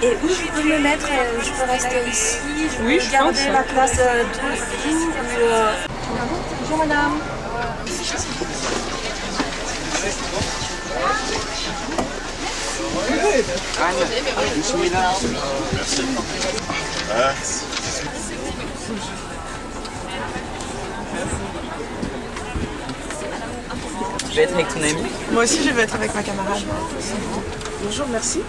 Et où je peux me mettre? Je peux rester ici, je Oui, peux je garder pense. la place de Bonjour madame. Je vais être avec ton ami. Moi aussi, je vais être avec ma camarade. Bonjour, merci.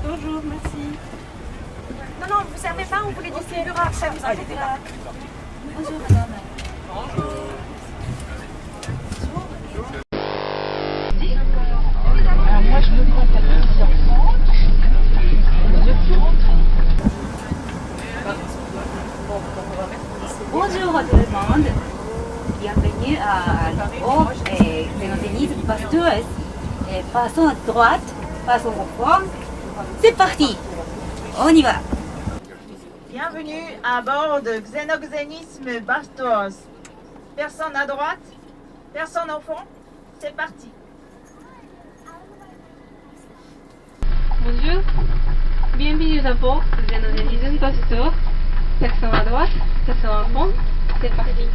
Bonjour, merci. Non, non, vous servez pas, on voulait distribuer à ça, vous inquiétez pas. Bonjour, madame. Bonjour à tout le monde. Bienvenue au Xénothénisme Pasteurus. Passons à droite, passons au fond. C'est parti. On y va. Bienvenue à bord de Xénoxénisme Bastos. Personne à droite, personne au fond, c'est parti. Bonjour. Bienvenue à bord de Xénothénisme Pasteur. Personne à droite, personne au fond, c'est parti.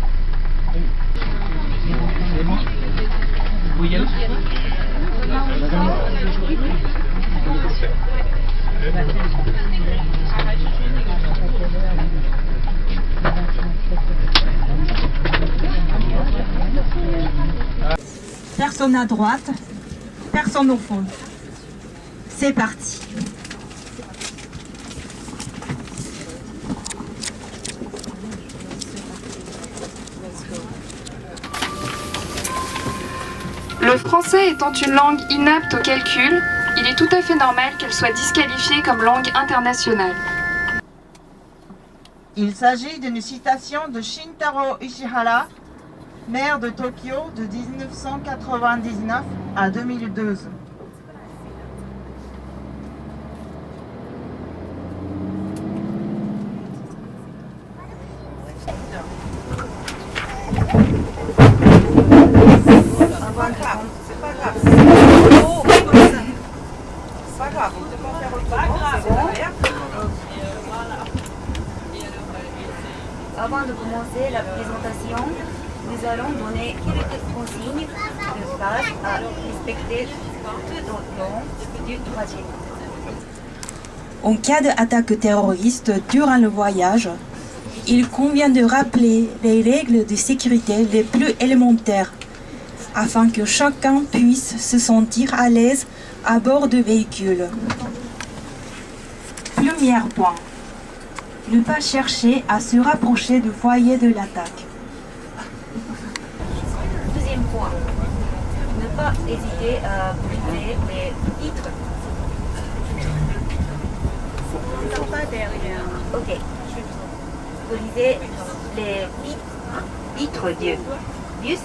Personne à droite, personne au fond. C'est parti. Le français étant une langue inapte au calcul, il est tout à fait normal qu'elle soit disqualifiée comme langue internationale. Il s'agit d'une citation de Shintaro Ishihara, maire de Tokyo de 1999 à 2012. Avant de commencer la présentation, nous allons donner quelques consignes de base à respecter tout au long du trajet. En cas d'attaque terroriste durant le voyage, il convient de rappeler les règles de sécurité les plus élémentaires afin que chacun puisse se sentir à l'aise à bord du véhicule. Premier point. Ne pas chercher à se rapprocher du foyer de l'attaque. Deuxième point, ne pas hésiter à briser les vitres. Pas derrière. Ok. Briser les vitres du bus.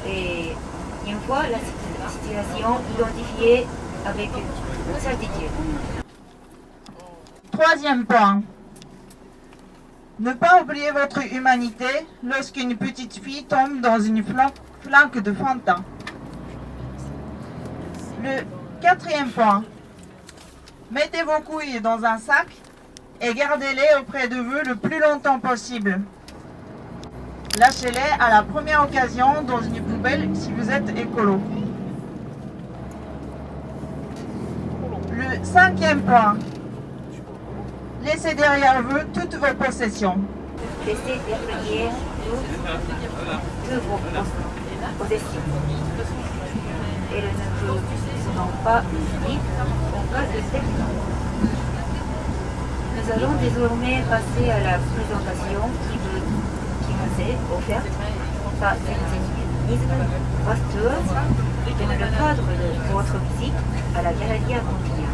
Et une fois la situation identifiée avec certitude. Troisième point. Ne pas oublier votre humanité lorsqu'une petite fille tombe dans une flanque de Fanta. Le quatrième point. Mettez vos couilles dans un sac et gardez-les auprès de vous le plus longtemps possible. Lâchez-les à la première occasion dans une poubelle si vous êtes écolo. Le cinquième point. Laissez derrière vous toutes vos possessions. Laissez derrière toutes vos possessions. Et ne seront pas dites en cas de accident. Nous allons désormais passer à la présentation qui vous est offerte par Xénothénisme Pasteur dans le cadre de votre visite à la galerie à Contignan.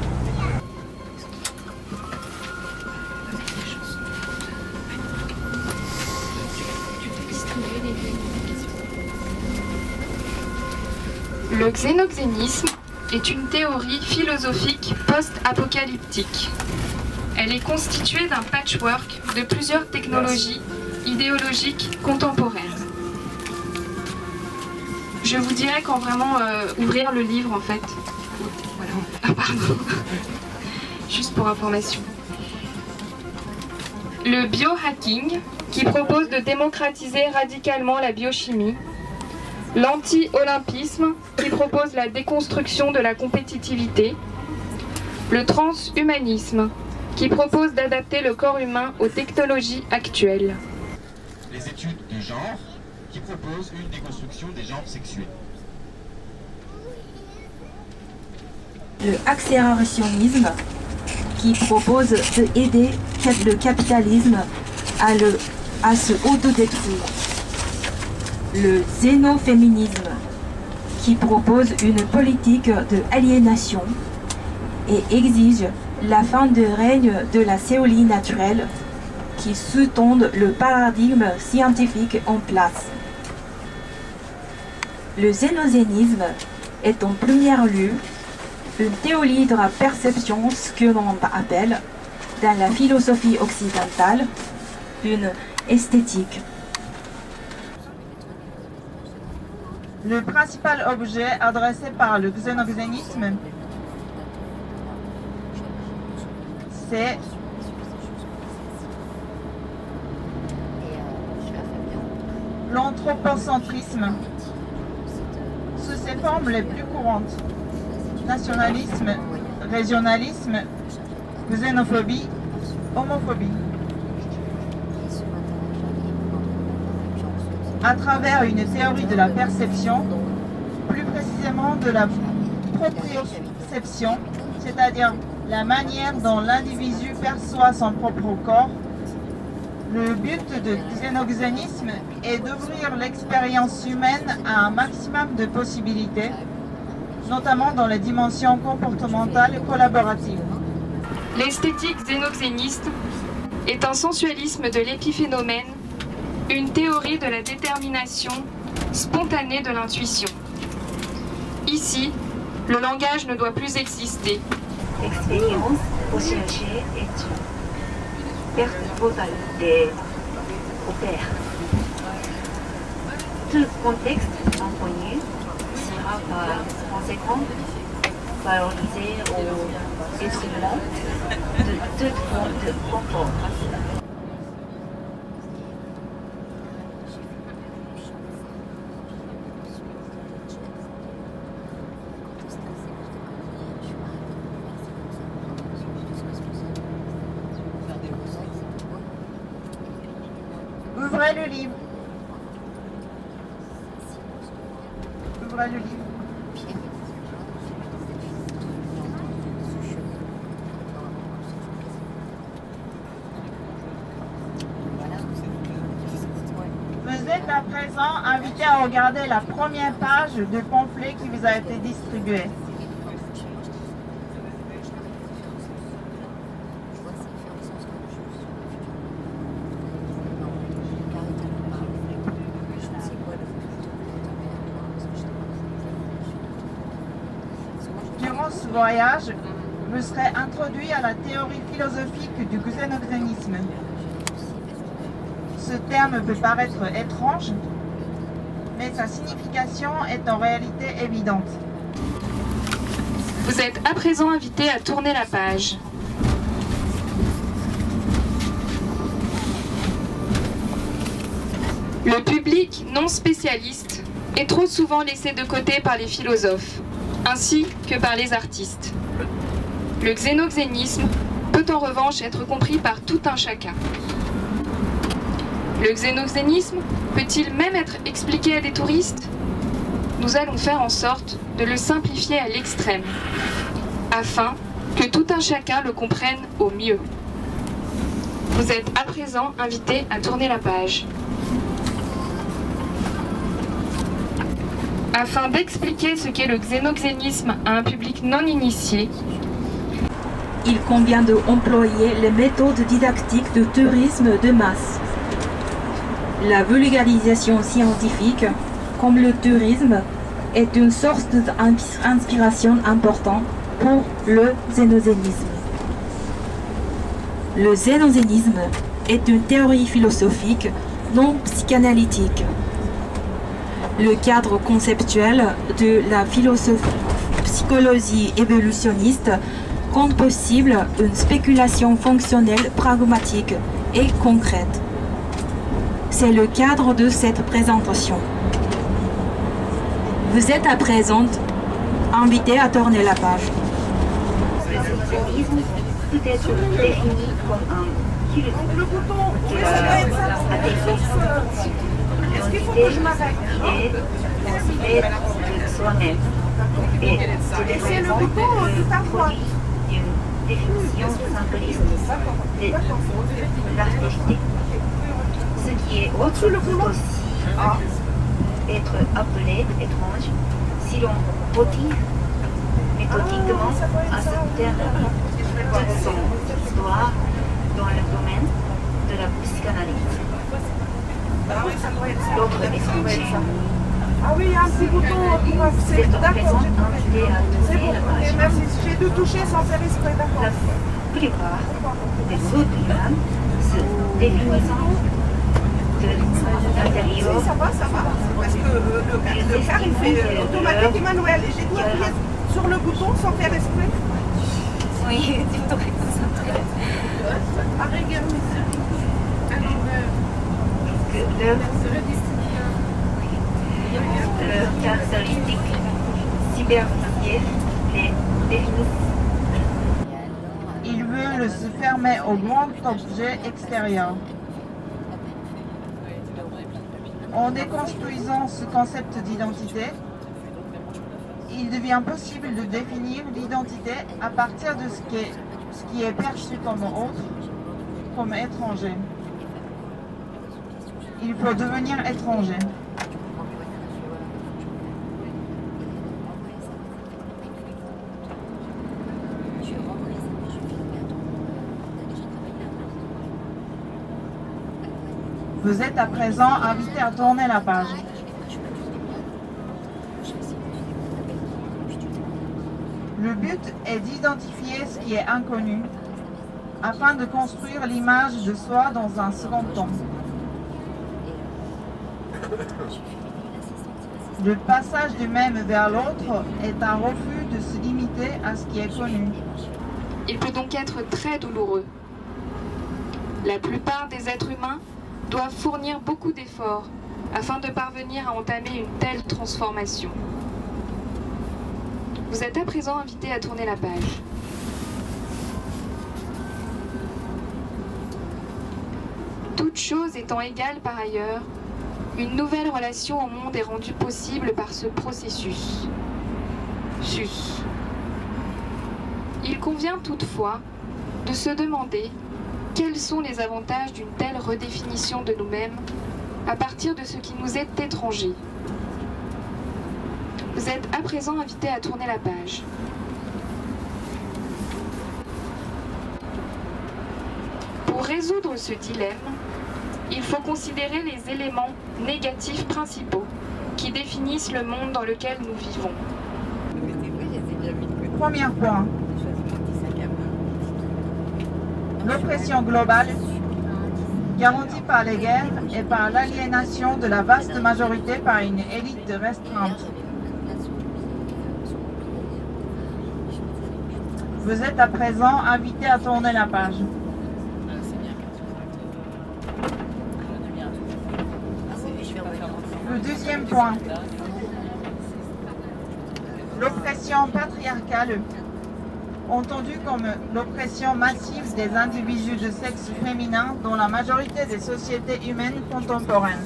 Le xénoxénisme est une théorie philosophique post-apocalyptique. Elle est constituée d'un patchwork de plusieurs technologies idéologiques contemporaines. Je vous dirais quand vraiment ouvrir le livre en fait. Voilà. Ah pardon. Juste pour information. Le biohacking, qui propose de démocratiser radicalement la biochimie. L'anti-olympisme, qui propose la déconstruction de la compétitivité. Le transhumanisme, qui propose d'adapter le corps humain aux technologies actuelles. Les études de genre, qui proposent une déconstruction des genres sexués. Le accélérationnisme, qui propose d'aider le capitalisme à se autodétruire. Le xénoféminisme, qui propose une politique de aliénation et exige la fin du règne de la théorie naturelle qui sous-tendent le paradigme scientifique en place. Le xénogénisme est en premier lieu une théorie de la perception, ce que l'on appelle, dans la philosophie occidentale, une esthétique. Le principal objet adressé par le xénogénisme, c'est l'anthropocentrisme sous ses formes les plus courantes. Nationalisme, régionalisme, xénophobie, homophobie. À travers une théorie de la perception, plus précisément de la proprioception, c'est-à-dire la manière dont l'individu perçoit son propre corps, le but du xénogénisme est d'ouvrir l'expérience humaine à un maximum de possibilités, notamment dans les dimensions comportementales et collaboratives. L'esthétique xénoxéniste est un sensualisme de l'épiphénomène, une théorie de la détermination spontanée de l'intuition. Ici, le langage ne doit plus exister. Expérience recherchée est perte totale des repères. Tout contexte employé sera par conséquent valorisé au détriment de toute forme de confort. Ouvrez le livre. Ouvrez le livre. Vous êtes à présent invité à regarder la première page du pamphlet qui vous a été distribué. Durant ce voyage, vous serez introduit à la théorie philosophique du xénogénisme. Ce terme peut paraître étrange, mais sa signification est en réalité évidente. Vous êtes à présent invité à tourner la page. Le public non spécialiste est trop souvent laissé de côté par les philosophes, ainsi que par les artistes. Le xénoxénisme peut en revanche être compris par tout un chacun. Le xénoxénisme peut-il même être expliqué à des touristes? Nous allons faire en sorte de le simplifier à l'extrême, afin que tout un chacun le comprenne au mieux. Vous êtes à présent invité à tourner la page. Afin d'expliquer ce qu'est le xénoxénisme à un public non initié, il convient d'employer les méthodes didactiques de tourisme de masse. La vulgarisation scientifique, comme le tourisme, est une source d'inspiration importante pour le xénogénisme. Le xénozénisme est une théorie philosophique non psychanalytique. Le cadre conceptuel de la psychologie évolutionniste rend possible une spéculation fonctionnelle pragmatique et concrète. C'est le cadre de cette présentation. Vous êtes à présent invité à tourner la page. Le socialisme peut être défini comme un culte de l'athéisme. L'idée est de soi-même et de raison produit d'une définition simpliste de l'artiste. Ce qui est autre peut aussi être appelé étrange si l'on motive méthodiquement à ce terme toute son histoire dans le domaine de la psychanalyse. L'autre étranger. Ah oui, un petit bouton pour accéder. C'est donc présent invité à tourner la page. Même si j'ai de toucher sans faire exprès, d'accord. La plupart des autres femmes se définissant de l'intérieur. Ça va. Parce que le car il fait automatique Emmanuel. Et j'ai dit appuyer sur le bouton sans faire exprès. Oui, tu t'aurais concentré. Leur caractéristique superficielle les définissent. Ils veulent se fermer au grand objet extérieur. En déconstruisant ce concept d'identité, il devient possible de définir l'identité à partir de ce qui est perçu comme autre, comme étranger. Il faut devenir étranger. Vous êtes à présent invité à tourner la page. Le but est d'identifier ce qui est inconnu, afin de construire l'image de soi dans un second temps. Le passage du même vers l'autre est un refus de se limiter à ce qui est connu. Il peut donc être très douloureux. La plupart des êtres humains doivent fournir beaucoup d'efforts afin de parvenir à entamer une telle transformation. Vous êtes à présent invité à tourner la page. Toutes choses étant égales par ailleurs, une nouvelle relation au monde est rendue possible par ce processus. Sus. Il convient toutefois de se demander quels sont les avantages d'une telle redéfinition de nous-mêmes à partir de ce qui nous est étranger. Vous êtes à présent invité à tourner la page. Pour résoudre ce dilemme, il faut considérer les éléments négatifs principaux qui définissent le monde dans lequel nous vivons. Premier point. L'oppression globale, garantie par les guerres et par l'aliénation de la vaste majorité par une élite restreinte. Vous êtes à présent invité à tourner la page. Le deuxième point. L'oppression patriarcale, entendue comme l'oppression massive des individus de sexe féminin dans la majorité des sociétés humaines contemporaines.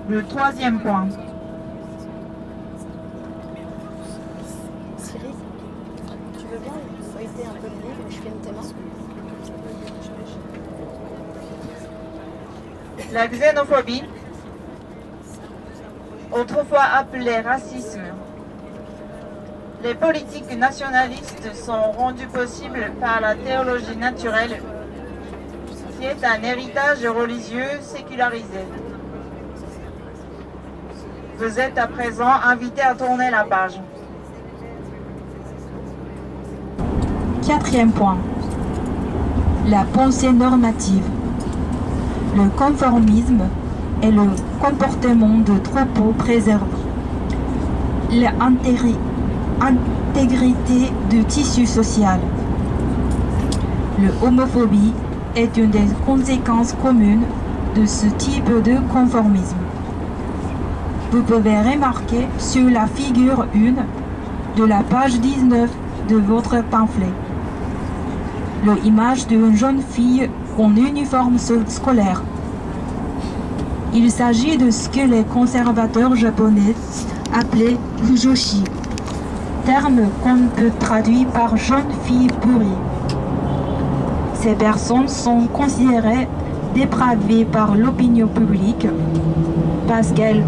Le troisième point. Cyril, tu veux bien feuilleter un peu le livre, je filme tes mains. La xénophobie, autrefois appelée racisme. Les politiques nationalistes sont rendues possibles par la théologie naturelle, qui est un héritage religieux sécularisé. Vous êtes à présent invité à tourner la page. Quatrième point. La pensée normative. Le conformisme est le comportement de troupeau préservé. L'intégrité du tissu social. L'homophobie est une des conséquences communes de ce type de conformisme. Vous pouvez remarquer sur la figure 1 de la page 19 de votre pamphlet l'image d'une jeune fille en uniforme scolaire. Il s'agit de ce que les conservateurs japonais appelaient fujoshi, terme qu'on peut traduire par jeune fille pourrie. Ces personnes sont considérées dépravées par l'opinion publique parce qu'elles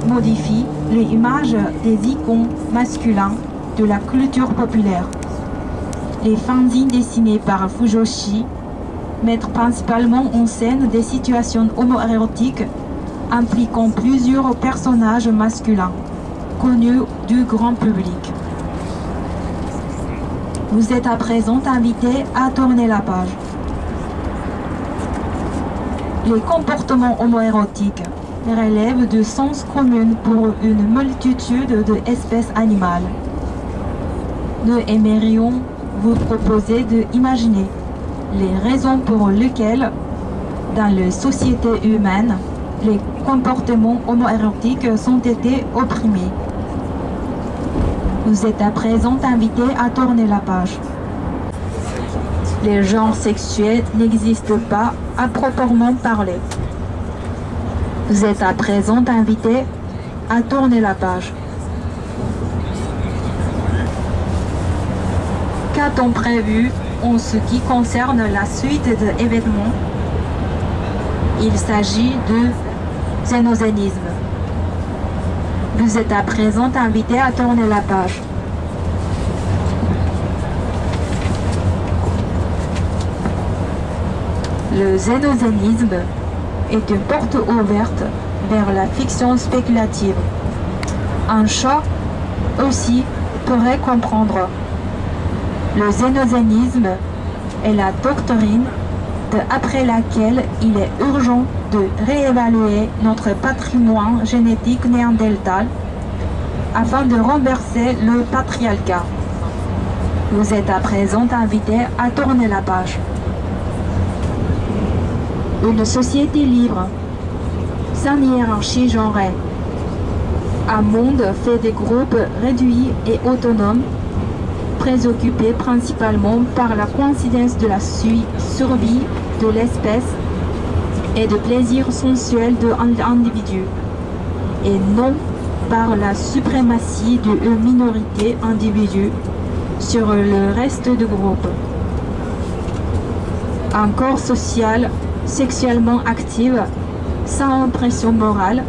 modifient l'image des icônes masculins de la culture populaire. Les fanzines dessinées par Fujoshi mettent principalement en scène des situations homoérotiques impliquant plusieurs personnages masculins, connus du grand public. Vous êtes à présent invité à tourner la page. Les comportements homoérotiques relèvent du sens commun pour une multitude d'espèces animales. Nous aimerions vous proposer d'imaginer les raisons pour lesquelles, dans les sociétés humaines, les comportements homoérotiques ont été opprimés. Vous êtes à présent invité à tourner la page. Les genres sexuels n'existent pas à proprement parler. Vous êtes à présent invité à tourner la page. Qu'a-t-on prévu en ce qui concerne la suite des événements? Il s'agit de xénosénisme. Vous êtes à présent invité à tourner la page. Le xénosénisme est une porte ouverte vers la fiction spéculative. Un chat aussi pourrait comprendre. Le xénosénisme est la doctrine après laquelle il est urgent de réévaluer notre patrimoine génétique néandertal afin de renverser le patriarcat. Vous êtes à présent invité à tourner la page. Une société libre, sans hiérarchie genrée. Un monde fait des groupes réduits et autonomes, préoccupés principalement par la coïncidence de la survie de l'espèce et de plaisir sensuel de l'individu, et non par la suprématie d'une minorité individu sur le reste du groupe. Un corps social sexuellement active, sans impression morale,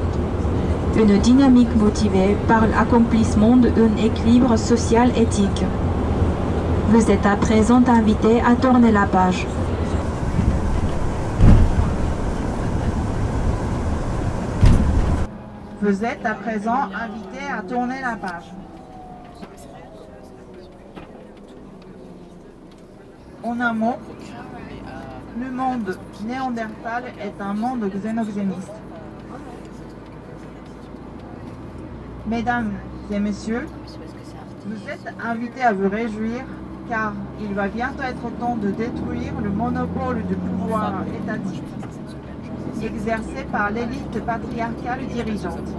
une dynamique motivée par l'accomplissement d'un équilibre social éthique. Vous êtes à présent invité à tourner la page. Vous êtes à présent invité à tourner la page. En un mot, le monde néandertal est un monde xénoxéniste. Mesdames et messieurs, vous êtes invités à vous réjouir car il va bientôt être temps de détruire le monopole du pouvoir étatique exercé par l'élite patriarcale dirigeante.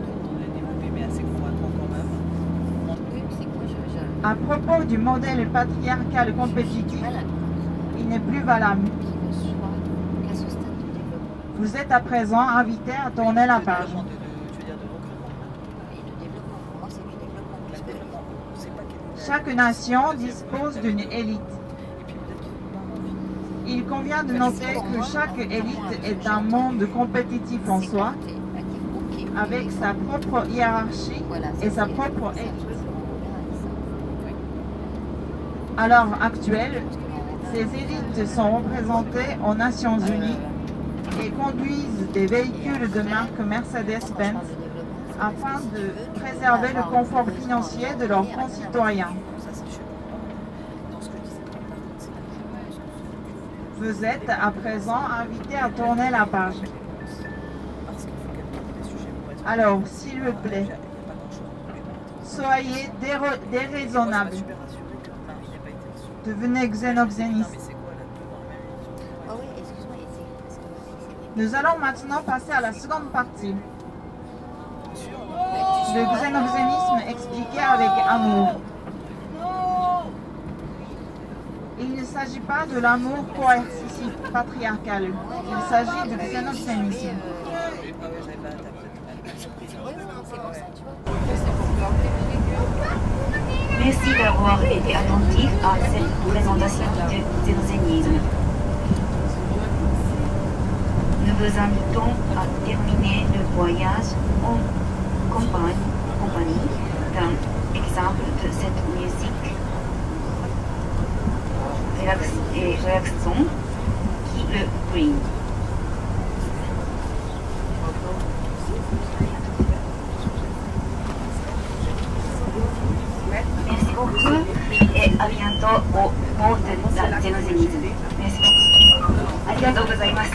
À propos du modèle patriarcal compétitif, il n'est plus valable. Vous êtes à présent invité à tourner la page. Chaque nation dispose d'une élite. Il convient de noter que chaque élite est un monde compétitif en soi, avec sa propre hiérarchie et sa propre élite. À l'heure actuelle, ces élites sont représentées aux Nations Unies et conduisent des véhicules de marque Mercedes-Benz afin de préserver le confort financier de leurs concitoyens. Vous êtes à présent invités à tourner la page. Alors, s'il vous plaît, soyez déraisonnables. Devenez xénoxénistes. Nous allons maintenant passer à la seconde partie. Le xénoxénisme expliqué avec amour. Il ne s'agit pas de l'amour coercitif patriarcal. Il s'agit du xénoxénisme. Merci d'avoir été attentif à cette présentation du xénoxénisme. Nous vous invitons à terminer le voyage en compagnie d'un exemple de cette musique et relaxante qui le brille. Merci beaucoup et à bientôt au monde de la xénoxénisme. Merci beaucoup. ありがとうございます。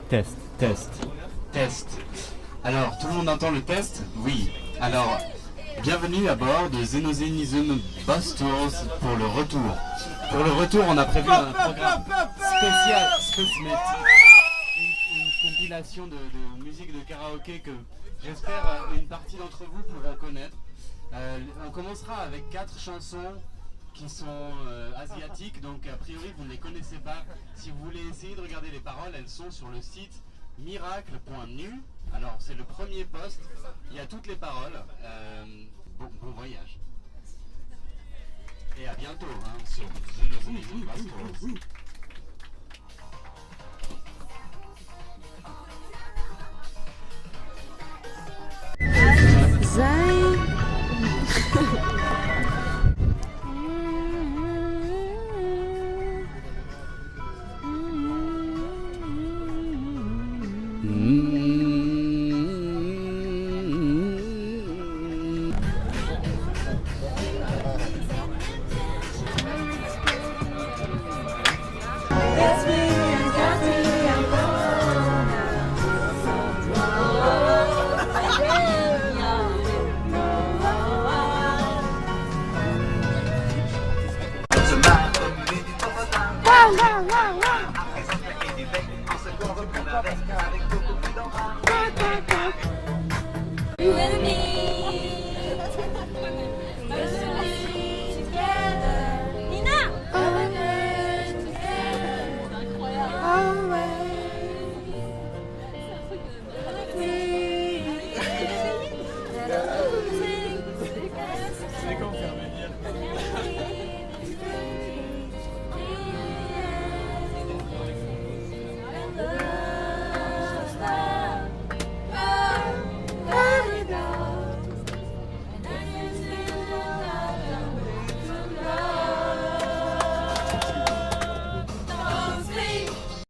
Test, test, test. Alors, tout le monde entend le test? Oui. Alors, bienvenue à bord de Xenozenism Bus Tours pour le retour. Pour le retour, on a prévu un programme spécial, une compilation de musique de karaoké que j'espère une partie d'entre vous pourront connaître. On commencera avec 4 chansons qui sont asiatiques, donc a priori vous ne les connaissez pas. Si vous voulez essayer de regarder les paroles, elles sont sur le site miracle.nu. Alors c'est le premier post, il y a toutes les paroles. Bon voyage. Et à bientôt hein, sur The Bus Tours.